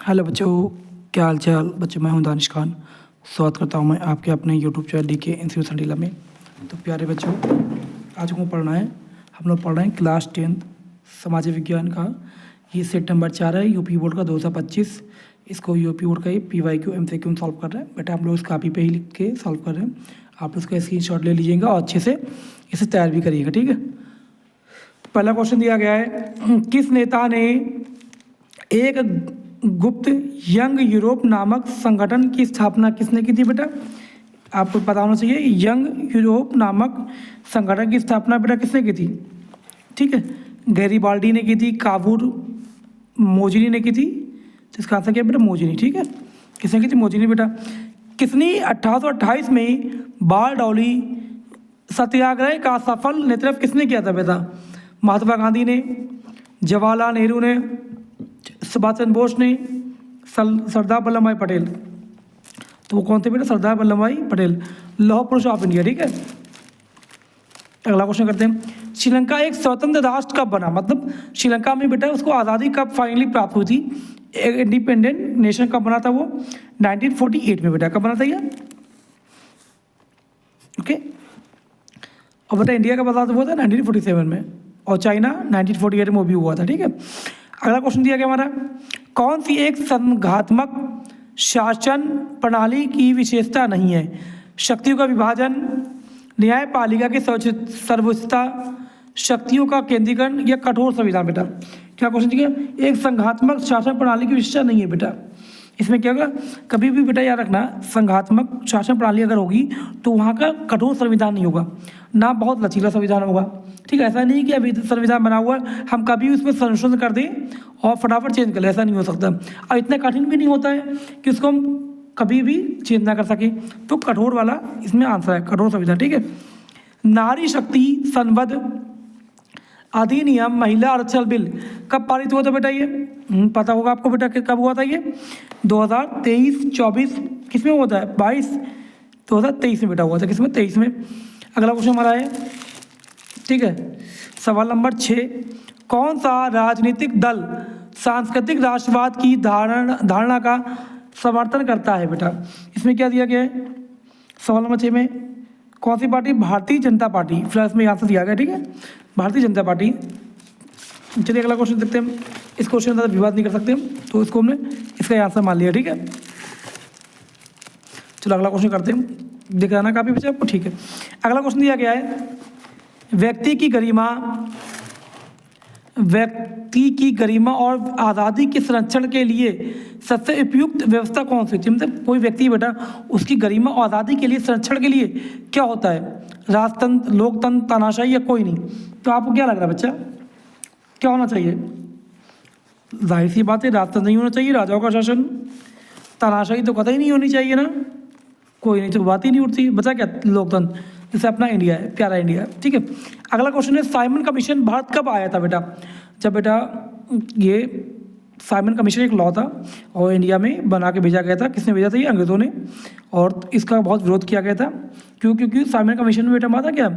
Hello बच्चों, क्या हाल चाल बच्चों। मैं हूं दानिश खान। स्वागत करता हूं मैं आपके अपने YouTube channel DK institute Sandila में। तो प्यारे बच्चों, आज हमको पढ़ना है, हम लोग पढ़ रहे हैं क्लास 10 सामाजिक विज्ञान का। ये सेट नंबर 4 है, यूपी बोर्ड का 2025। इसको यूपी बोर्ड का ही PYQ MCQ सॉल्व कर रहे हैं। बेटा हम लोग इस कॉपी पे ही लिख के सॉल्व कर रहे हैं। आप उसका स्क्रीनशॉट ले लीजिएगा और अच्छे से इसे तैयार भी करिएगा, ठीक है। पहला क्वेश्चन दिया गया है, किस नेता ने एक गुप्त यंग यूरोप नामक संगठन की स्थापना किसने की थी बेटा? आपको पता होना चाहिए, यंग यूरोप नामक संगठन की स्थापना बेटा किसने की थी? ठीक है, गैरीबाल्डी ने की थी, कावूर मोजिनी ने की थी। तो इसका आंसर क्या बेटा? मोजिनी। ठीक है, किसने की थी? मोजिनी बेटा। किसने 1828 में बारडोली सत्याग्रह का सफल नेतृत्व किसने किया था बेटा? महात्मा गांधी ने, जवाहरलाल नेहरू ने, सुभाष चंद्र बोस ने, सरदार वल्लभ भाई पटेल। तो वो कौन थे बेटा? सरदार वल्लभ भाई पटेल, लौह पुरुष ऑफ इंडिया। ठीक है, अगला क्वेश्चन करते हैं, श्रीलंका एक स्वतंत्र राष्ट्र कब बना? मतलब श्रीलंका में बेटा उसको आज़ादी कब फाइनली प्राप्त हुई थी? एक इंडिपेंडेंट नेशन कब बना था वो? 1948 में बेटा। कब बना था ये? ओके, और बेटा इंडिया का आज़ाद हुआ था 1947 में, और चाइना 1948 में वो भी हुआ था। ठीक है, अगला क्वेश्चन दिया गया हमारा, कौन सी एक संघात्मक शासन प्रणाली की विशेषता नहीं है? शक्तियों का विभाजन, न्यायपालिका की सर्वोच्चता, शक्तियों का केंद्रीकरण या कठोर संविधान बेटा? क्या क्वेश्चन दिया? एक संघात्मक शासन प्रणाली की विशेषता नहीं है बेटा। इसमें क्या होगा? कभी भी बेटा याद रखना, संघात्मक शासन प्रणाली अगर होगी तो वहाँ का कठोर संविधान नहीं होगा, ना बहुत लचीला संविधान होगा। ठीक है, ऐसा नहीं कि अभी संविधान बना हुआ है हम कभी उसमें संशोधन कर दें और फटाफट चेंज कर लें, ऐसा नहीं हो सकता। और इतना कठिन भी नहीं होता है कि उसको हम कभी भी चेंज ना कर सकें। तो कठोर वाला इसमें आंसर है, कठोर संविधान। ठीक है, नारी शक्ति संवद अधिनियम महिला आरक्षण बिल कब पारित हुआ था बेटा? ये पता होगा आपको बेटा कि कब हुआ था ये? 2023-24 किसमें हुआ था? 2023 में बेटा हुआ था। किसमें? 23 में। अगला क्वेश्चन हमारा है, ठीक है, सवाल नंबर 6, कौन सा राजनीतिक दल सांस्कृतिक राष्ट्रवाद की धारणा का समर्थन करता है बेटा? इसमें क्या दिया गया है सवाल नंबर 6 में? कौन सी party? Bharatiya Janata party. Flash में आंसर दिया गया। ठीक है, भारतीय जनता पार्टी। चलिए अगला क्वेश्चन देखते हैं। इस क्वेश्चन में ज़्यादा विवाद नहीं कर सकते हम, तो इसको हमने इसका आंसर मान लिया। ठीक है, चलो अगला क्वेश्चन करते हैं। दिख रहा ना काफ़ी बच्चे आपको? ठीक है, अगला क्वेश्चन दिया गया है, व्यक्ति की गरिमा और आज़ादी के संरक्षण के लिए सबसे उपयुक्त व्यवस्था कौन सी थी? मतलब कोई व्यक्ति बेटा उसकी गरिमा और आज़ादी के लिए संरक्षण के लिए क्या होता है? राजतंत्र, लोकतंत्र, तानाशाही या कोई नहीं? तो आपको क्या लग रहा है बच्चा, क्या होना चाहिए? जाहिर सी बात है, राजतंत्र नहीं होना चाहिए, राजाओं का शासन। तानाशाही तो कतई नहीं होनी चाहिए ना, कोई नहीं, तो बात ही नहीं उठती। बचा क्या? लोकतंत्र, जैसे अपना इंडिया है, प्यारा इंडिया है। ठीक है, अगला क्वेश्चन है, साइमन कमीशन भारत कब आया था बेटा? जब बेटा ये साइमन कमीशन एक लॉ था और इंडिया में बना के भेजा गया था। किसने भेजा था? ये अंग्रेज़ों ने। और इसका बहुत विरोध किया गया था। क्योंकि साइमन कमीशन में बेटा माता क्या,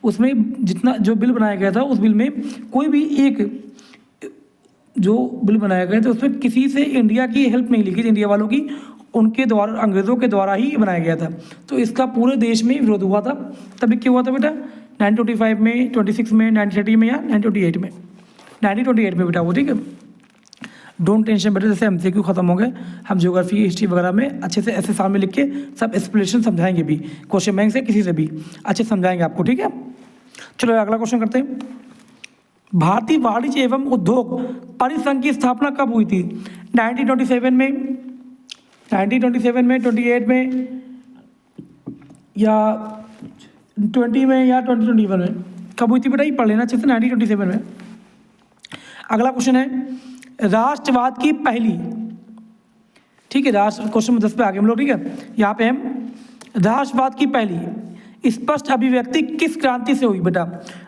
उसमें जितना जो बिल बनाया गया था उस बिल में कोई भी एक जो बिल बनाया गया था उसमें किसी से इंडिया की हेल्प नहीं ली गई, इंडिया वालों की, उनके द्वारा, अंग्रेज़ों के द्वारा ही बनाया गया था। तो इसका पूरे देश में विरोध हुआ था। तभी क्या हुआ था बेटा? 1925 में, 26 में, 1930 में या 1928 में? 1928 में बेटा वो। ठीक है, डोंट टेंशन बेटा, जैसे MCQ खत्म हो गए, हम ज्योग्राफी हिस्ट्री वगैरह में अच्छे से ऐसे सामने लिख के सब एक्सप्लेनेशन समझाएंगे भी, क्वेश्चन बैंक से किसी से भी अच्छे समझाएंगे आपको। ठीक है, चलो अगला क्वेश्चन करते हैं, भारतीय वाणिज्य एवं उद्योग परिसंघ की स्थापना कब हुई थी? 1927 में, 1927 में, 28 में या 20 में या 2021 में? कब हुई थी बेटा? ये पढ़ लेना अच्छे से, 1927 में। अगला क्वेश्चन है, राष्ट्रवाद की पहली, ठीक है, राष्ट्र क्वेश्चन 10 पे आगे हम लोग। ठीक है, यहाँ पे हम राष्ट्रवाद की पहली स्पष्ट अभिव्यक्ति किस क्रांति से हुई बेटा?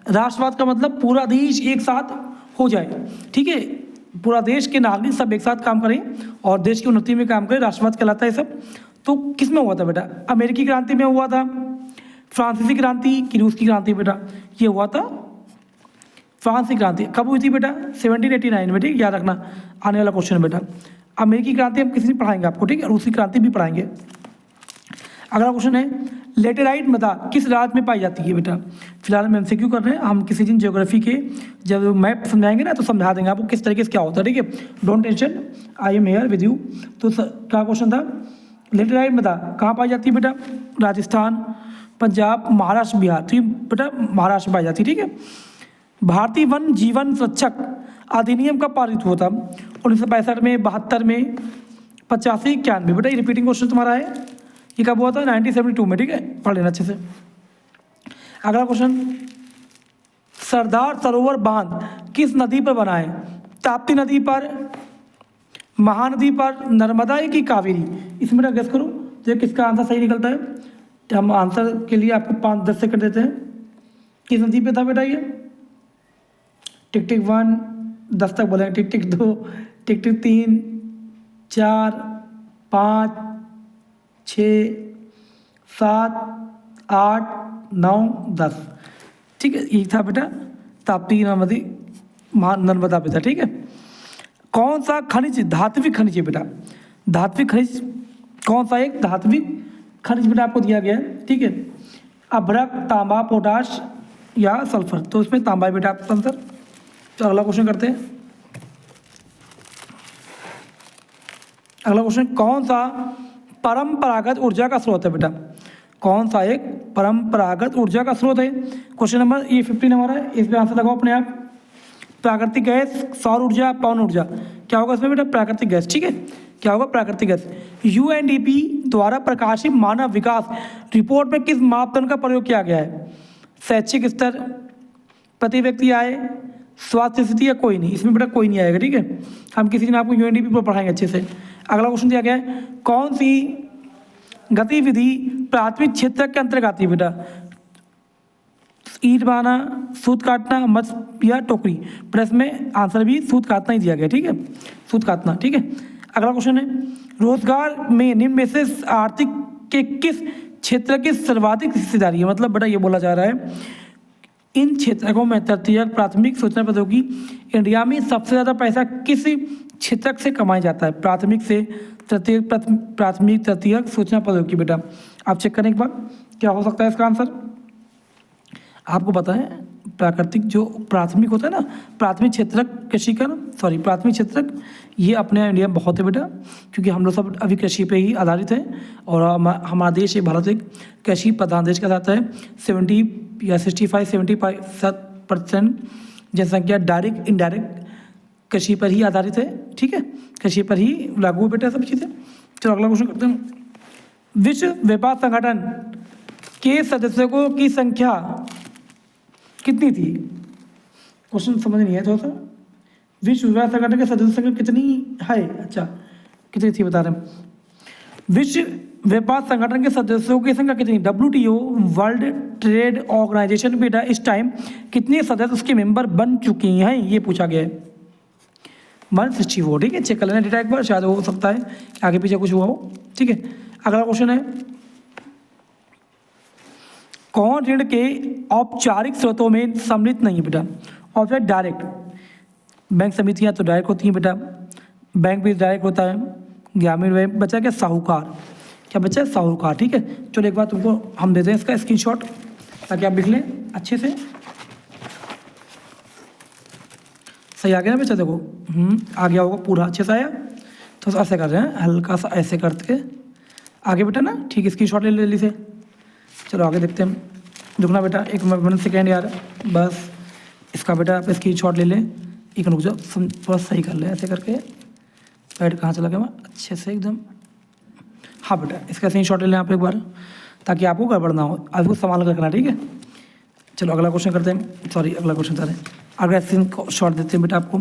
राष्ट्रवाद का मतलब पूरा देश एक साथ हो जाए। ठीक है, पूरा देश के नागरिक सब एक साथ काम करें और देश की उन्नति में काम करें, राष्ट्रवाद कहलाता है सब। तो किस में हुआ था बेटा? अमेरिकी क्रांति में हुआ था, फ्रांसीसी क्रांति की रूस की क्रांति बेटा? ये हुआ था फ्रांस की क्रांति। कब हुई थी बेटा? 1789 में। ठीक, याद रखना, आने वाला क्वेश्चन बेटा। अमेरिकी क्रांति हम किसी नहीं पढ़ाएंगे आपको, ठीक है, रूसी क्रांति भी पढ़ाएंगे। अगला क्वेश्चन है लेटेराइट मृदा किस राज्य में पाई जाती है बेटा। फिलहाल हम एमसीक्यू कर रहे हैं, हम किसी दिन ज्योग्राफी के जब मैप समझाएंगे ना तो समझा देंगे आपको किस तरीके से क्या होता है, ठीक है, don't tension, I am here with you. तो क्या क्वेश्चन था, लेटेराइट मृदा कहाँ पाई जाती है बेटा, राजस्थान, पंजाब, महाराष्ट्र, बिहार। तो ये बेटा महाराष्ट्र में पाई जाती है, ठीक है। भारतीय वन जीवन संरक्षक अधिनियम कब पारित हुआ था, 1965 में, 72 में, 85, 91। बेटा ये रिपीटिंग क्वेश्चन तुम्हारा है, ये कब हुआ था, 1972 में, ठीक है, पढ़ लेना अच्छे से। अगला क्वेश्चन, सरदार सरोवर बांध किस नदी पर बना है, ताप्ती नदी पर, महानदी पर, नर्मदा की कावेरी। इसमें बेटा गेस करो तो किसका आंसर सही निकलता है। तो हम आंसर के लिए आपको 5-10 सेकंड देते हैं। किस नदी पे था बेटा ये, टिक टिक 1, 10 तक बोलेंगे, टिक टिक 2, टिक टिक 3, 4, 5, 6, 7, 8, 9, 10, ठीक है, ये था बेटा ताप्ती नर्मदा पे था, ठीक है। कौन सा खनिज धात्विक खनिज है बेटा, धात्विक खनिज कौन सा, एक धात्विक खनिज बेटा आपको दिया गया है, ठीक है, अभ्रक, तांबा, पोटाश या सल्फर। तो इसमें तांबा है बेटा आपका आंसर। तो अगला क्वेश्चन करते हैं। अगला क्वेश्चन, कौन सा परंपरागत ऊर्जा का स्रोत है बेटा, कौन सा एक परंपरागत ऊर्जा का स्रोत है। क्वेश्चन नंबर ये 15 हमारा है, इस पर आंसर लगाओ अपने आप। प्राकृतिक गैस, सौर ऊर्जा, पवन ऊर्जा। क्या होगा इसमें बेटा, प्राकृतिक गैस, ठीक है, क्या होगा, प्राकृतिक गैस। यूएनडीपी द्वारा प्रकाशित मानव विकास रिपोर्ट में किस मापदंड का प्रयोग किया गया है, शैक्षिक स्तर, प्रति व्यक्ति आय, स्वास्थ्य स्थिति या कोई नहीं। इसमें बेटा कोई नहीं आएगा, ठीक है, हम किसी दिन आपको यूएनडीपी पर पढ़ाएंगे अच्छे से। अगला क्वेश्चन दिया गया है, कौन सी गतिविधि प्राथमिक क्षेत्र के अंतर्गत आती है बेटा, ईंट बनाना, सूत काटना, मत्स्य या टोकरी। प्लस में आंसर भी सूत काटना ही दिया गया, ठीक है, सूत काटना, ठीक है। अगला क्वेश्चन है, रोजगार में निम्न में से आर्थिक के किस क्षेत्र की सर्वाधिक हिस्सेदारी है। मतलब बेटा ये बोला जा रहा है इन क्षेत्रों में तृतीयक, प्राथमिक, सूचना प्रौद्योगिकी, इंडिया में सबसे ज़्यादा पैसा किस क्षेत्र से कमाया जाता है, प्राथमिक से, तृतीयक, प्राथमिक, तृतीयक, सूचना प्रौद्योगिकी। बेटा आप चेक करें एक बार क्या हो सकता है इसका आंसर। आपको पता है प्राकृतिक जो प्राथमिक होता है ना, प्राथमिक क्षेत्रक कृषि का ना, सॉरी प्राथमिक क्षेत्रक, ये अपने इंडिया में बहुत है बेटा, क्योंकि हम लोग सब अभी कृषि पे ही आधारित है और हमारा देश भारत एक कृषि प्रधान देश का जाता है। 70 या 65-70% जनसंख्या डायरेक्ट इनडायरेक्ट कृषि पर ही आधारित है, ठीक है, कृषि पर ही लागू बेटा सब चीज़ें। चलो अगला क्वेश्चन करते हैं। विश्व व्यापार संगठन के सदस्यों की संख्या कितनी थी, क्वेश्चन समझ नहीं है थोड़ा सा। विश्व व्यापार संगठन के सदस्यों संख्या कितनी है, अच्छा कितनी थी बता रहे हैं। विश्व व्यापार संगठन के सदस्यों की संख्या कितनी, WTO वर्ल्ड ट्रेड ऑर्गेनाइजेशन बेटा इस टाइम कितने सदस्य उसके मेंबर बन चुके हैं, ये पूछा गया है। 164, ठीक है, चेक कर लेना डेटा एक बार, शायद हो सकता है आगे पीछे कुछ हुआ हो, ठीक है। अगला क्वेश्चन है, कौन ऋण के औपचारिक स्रोतों में सम्मिलित नहीं है बेटा। औपचारिक डायरेक्ट, बैंक समितियां तो डायरेक्ट होती हैं बेटा, बैंक भी डायरेक्ट होता है, ग्रामीण बैंक। बचा क्या, साहूकार, क्या बचा है, साहूकार, ठीक है। चलो एक बार तुमको हम देते हैं इसका स्क्रीनशॉट ताकि आप लिख लें अच्छे से। सही आ गया ना बच्चा, देखो आ गया होगा पूरा अच्छे से आया। तो ऐसे कर रहे हैं, हल्का सा ऐसे करके आगे बेटा ना, ठीक है, स्क्रीनशॉट ले ले लीजिए। चलो आगे देखते हैं, रुकना बेटा एक मिनट सेकेंड यार, बस इसका बेटा आप स्क्रीनशॉट ले लें, एक रुक जाओ, थोड़ा सही कर ले ऐसे करके। पैड कहाँ चला गया मैं, अच्छे से एकदम, हाँ बेटा इसका स्क्रीनशॉट ले लें आप एक बार ताकि आपको गड़बड़ ना हो, आपको संभाल कर रखना, ठीक है। चलो अगला क्वेश्चन करते हैं, सॉरी अगला क्वेश्चन था, अगला स्क्रीनशॉट देते हैं बेटा आपको,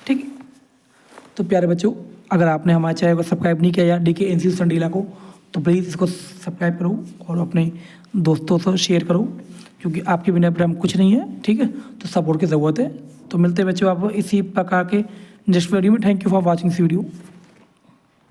ठीक है। तो प्यारे बच्चों, अगर आपने हमारे चैनल को सब्सक्राइब नहीं किया यार DK NC संडीला को, तो प्लीज़ इसको सब्सक्राइब करो और अपने दोस्तों से शेयर करो, क्योंकि आपके बिना पर हम कुछ नहीं है, ठीक है। तो सपोर्ट की ज़रूरत है। तो मिलते हैं बच्चों आप इसी प्रकार के नेक्स्ट वीडियो में। Thank you for watching this video.